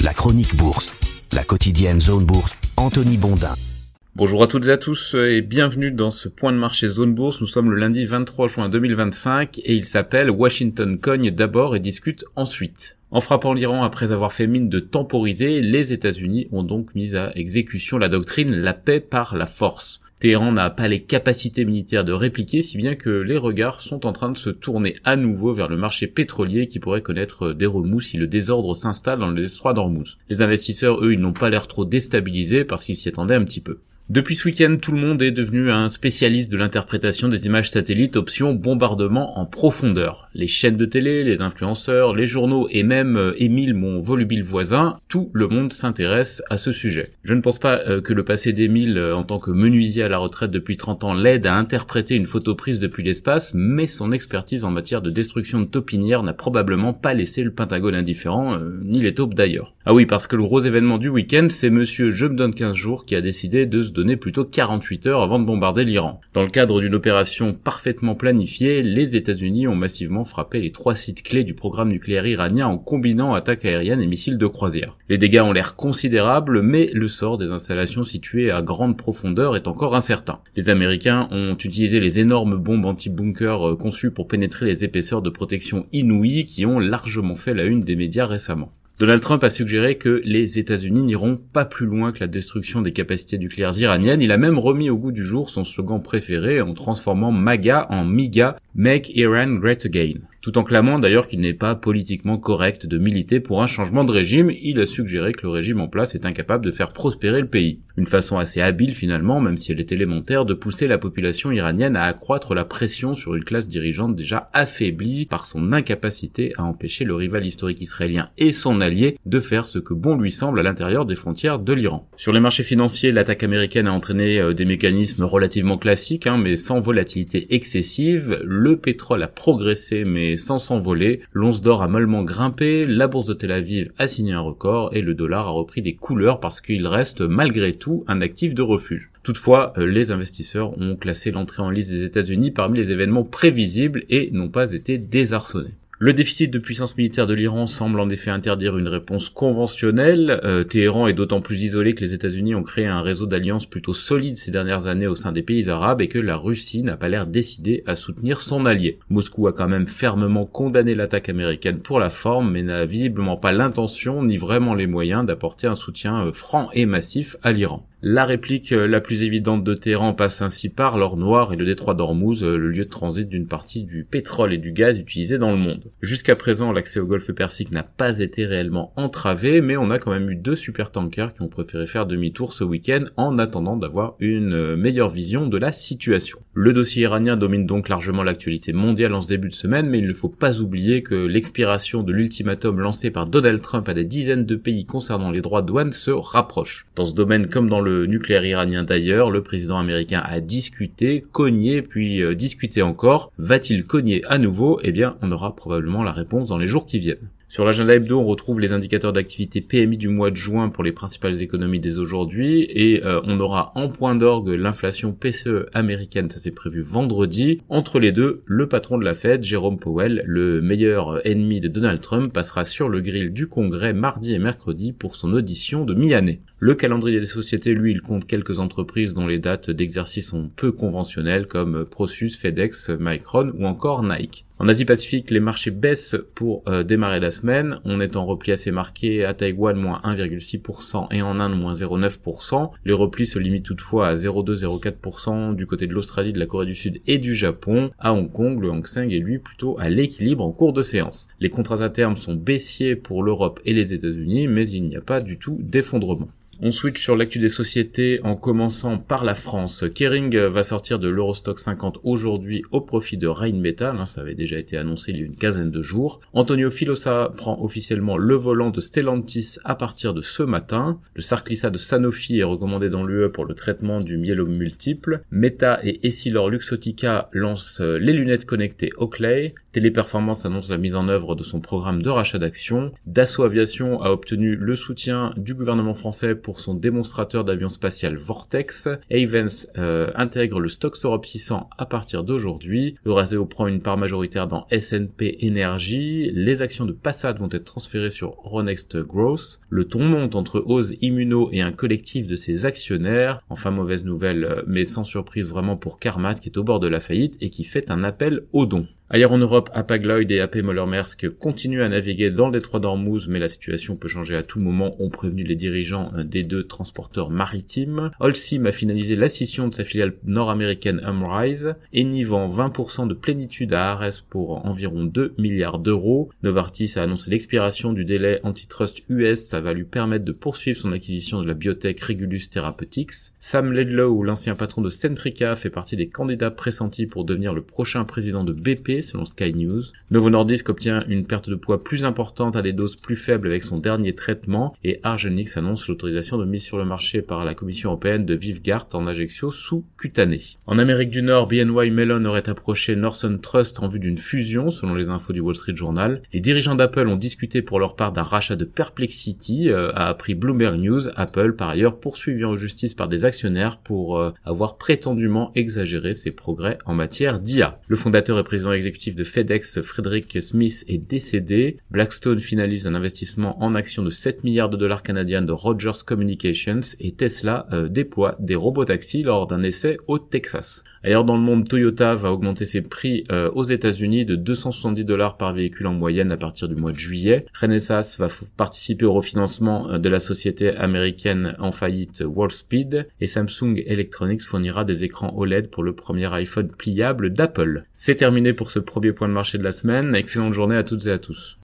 La chronique bourse, la quotidienne Zone Bourse, Anthony Bondin. Bonjour à toutes et à tous et bienvenue dans ce point de marché Zone Bourse. Nous sommes le lundi 23 juin 2025 et il s'appelle Washington cogne d'abord et discute ensuite. En frappant l'Iran après avoir fait mine de temporiser, les États-Unis ont donc mis à exécution la doctrine la paix par la force. Téhéran n'a pas les capacités militaires de répliquer, si bien que les regards sont en train de se tourner à nouveau vers le marché pétrolier qui pourrait connaître des remous si le désordre s'installe dans le détroit d'Ormuz. Les investisseurs, eux, ils n'ont pas l'air trop déstabilisés parce qu'ils s'y attendaient un petit peu. Depuis ce week-end, tout le monde est devenu un spécialiste de l'interprétation des images satellites option bombardement en profondeur. Les chaînes de télé, les influenceurs, les journaux et même Émile, mon volubile voisin, tout le monde s'intéresse à ce sujet. Je ne pense pas que le passé d'Émile en tant que menuisier à la retraite depuis 30 ans l'aide à interpréter une photo prise depuis l'espace, mais son expertise en matière de destruction de taupinières n'a probablement pas laissé le Pentagone indifférent, ni les taupes d'ailleurs. Ah oui, parce que le gros événement du week-end, c'est monsieur Je me donne 15 jours qui a décidé de se donner plutôt 48 heures avant de bombarder l'Iran. Dans le cadre d'une opération parfaitement planifiée, les États-Unis ont massivement frappé les 3 sites clés du programme nucléaire iranien en combinant attaques aériennes et missiles de croisière. Les dégâts ont l'air considérables, mais le sort des installations situées à grande profondeur est encore incertain. Les Américains ont utilisé les énormes bombes anti-bunker conçues pour pénétrer les épaisseurs de protection inouïes qui ont largement fait la une des médias récemment. Donald Trump a suggéré que les États-Unis n'iront pas plus loin que la destruction des capacités nucléaires iraniennes. Il a même remis au goût du jour son slogan préféré en transformant MAGA en MIGA, Make Iran Great Again. Tout en clamant d'ailleurs qu'il n'est pas politiquement correct de militer pour un changement de régime, il a suggéré que le régime en place est incapable de faire prospérer le pays. Une façon assez habile finalement, même si elle est élémentaire, de pousser la population iranienne à accroître la pression sur une classe dirigeante déjà affaiblie par son incapacité à empêcher le rival historique israélien et son allié de faire ce que bon lui semble à l'intérieur des frontières de l'Iran. Sur les marchés financiers, l'attaque américaine a entraîné des mécanismes relativement classiques, mais sans volatilité excessive. Le pétrole a progressé mais sans s'envoler, l'once d'or a mollement grimpé, la bourse de Tel Aviv a signé un record et le dollar a repris des couleurs parce qu'il reste malgré tout un actif de refuge. Toutefois, les investisseurs ont classé l'entrée en lice des États-Unis parmi les événements prévisibles et n'ont pas été désarçonnés. Le déficit de puissance militaire de l'Iran semble en effet interdire une réponse conventionnelle. Téhéran est d'autant plus isolé que les États-Unis ont créé un réseau d'alliances plutôt solide ces dernières années au sein des pays arabes et que la Russie n'a pas l'air décidée à soutenir son allié. Moscou a quand même fermement condamné l'attaque américaine pour la forme, mais n'a visiblement pas l'intention ni vraiment les moyens d'apporter un soutien franc et massif à l'Iran. La réplique la plus évidente de Téhéran passe ainsi par l'or noir et le détroit d'Ormuz, le lieu de transit d'une partie du pétrole et du gaz utilisés dans le monde. Jusqu'à présent, l'accès au golfe Persique n'a pas été réellement entravé, mais on a quand même eu 2 supertankers qui ont préféré faire demi-tour ce week-end en attendant d'avoir une meilleure vision de la situation. Le dossier iranien domine donc largement l'actualité mondiale en ce début de semaine, mais il ne faut pas oublier que l'expiration de l'ultimatum lancé par Donald Trump à des dizaines de pays concernant les droits de douane se rapproche. Dans ce domaine comme dans le nucléaire iranien d'ailleurs, le président américain a discuté, cogné, puis discuté encore. Va-t-il cogner à nouveau ? Eh bien, on aura probablement la réponse dans les jours qui viennent. Sur l'agenda hebdo, on retrouve les indicateurs d'activité PMI du mois de juin pour les principales économies dès aujourd'hui et on aura en point d'orgue l'inflation PCE américaine, ça c'est prévu vendredi. Entre les deux, le patron de la Fed, Jérôme Powell, le meilleur ennemi de Donald Trump, passera sur le grill du Congrès mardi et mercredi pour son audition de mi-année. Le calendrier des sociétés, lui, il compte quelques entreprises dont les dates d'exercice sont peu conventionnelles comme Prosus, FedEx, Micron ou encore Nike. En Asie-Pacifique, les marchés baissent pour démarrer la semaine. On est en repli assez marqué à Taïwan, moins 1,6% et en Inde, moins 0,9%. Les replis se limitent toutefois à 0,2-0,4% du côté de l'Australie, de la Corée du Sud et du Japon. À Hong Kong, le Hang Seng est lui plutôt à l'équilibre en cours de séance. Les contrats à terme sont baissiers pour l'Europe et les États-Unis, mais il n'y a pas du tout d'effondrement. On switch sur l'actu des sociétés en commençant par la France. Kering va sortir de l'Eurostock 50 aujourd'hui au profit de Rheinmetall, ça avait déjà été annoncé il y a une quinzaine de jours. Antonio Filosa prend officiellement le volant de Stellantis à partir de ce matin. Le Sarclisa de Sanofi est recommandé dans l'UE pour le traitement du myélome multiple. Meta et Essilor Luxottica lancent les lunettes connectées Oakley. Téléperformance annonce la mise en œuvre de son programme de rachat d'actions. Dassault Aviation a obtenu le soutien du gouvernement français pour son démonstrateur d'avion spatial Vortex. Ayvens intègre le Stoxx Europe 600 à partir d'aujourd'hui. Eurazeo prend une part majoritaire dans SNP Energy. Les actions de Passat vont être transférées sur Euronext Growth. Le ton monte entre Ose Immuno et un collectif de ses actionnaires. Enfin, mauvaise nouvelle, mais sans surprise vraiment pour Carmat qui est au bord de la faillite et qui fait un appel aux dons. Ailleurs en Europe, Hapag-Lloyd et AP Moller-Maersk continuent à naviguer dans le détroit d'Ormuz, mais la situation peut changer à tout moment, ont prévenu les dirigeants des deux transporteurs maritimes. Holcim a finalisé la scission de sa filiale nord-américaine Amrise. Eni vend 20% de plénitude à Ares pour environ 2 milliards d'euros. Novartis a annoncé l'expiration du délai antitrust US, ça va lui permettre de poursuivre son acquisition de la biotech Regulus Therapeutics. Sam Laidlaw, l'ancien patron de Centrica, fait partie des candidats pressentis pour devenir le prochain président de BP, selon Sky News. Novo Nordisk obtient une perte de poids plus importante à des doses plus faibles avec son dernier traitement et Argenix annonce l'autorisation de mise sur le marché par la Commission européenne de Vyvgart en injection sous-cutanée. En Amérique du Nord, BNY Mellon aurait approché Northern Trust en vue d'une fusion, selon les infos du Wall Street Journal. Les dirigeants d'Apple ont discuté pour leur part d'un rachat de Perplexity, a appris Bloomberg News. Apple, par ailleurs, poursuivi en justice par des actionnaires pour avoir prétendument exagéré ses progrès en matière d'IA. Le fondateur et président exécutif de FedEx, Frederick Smith, est décédé. Blackstone finalise un investissement en actions de 7 milliards de dollars canadiens de Rogers Communications et Tesla déploie des robotaxis lors d'un essai au Texas. Ailleurs dans le monde, Toyota va augmenter ses prix aux États-Unis de 270 dollars par véhicule en moyenne à partir du mois de juillet. Renesas va participer au refinancement de la société américaine en faillite Wolfspeed et Samsung Electronics fournira des écrans OLED pour le premier iPhone pliable d'Apple. C'est terminé pour ce premier point de marché de la semaine. Excellente journée à toutes et à tous.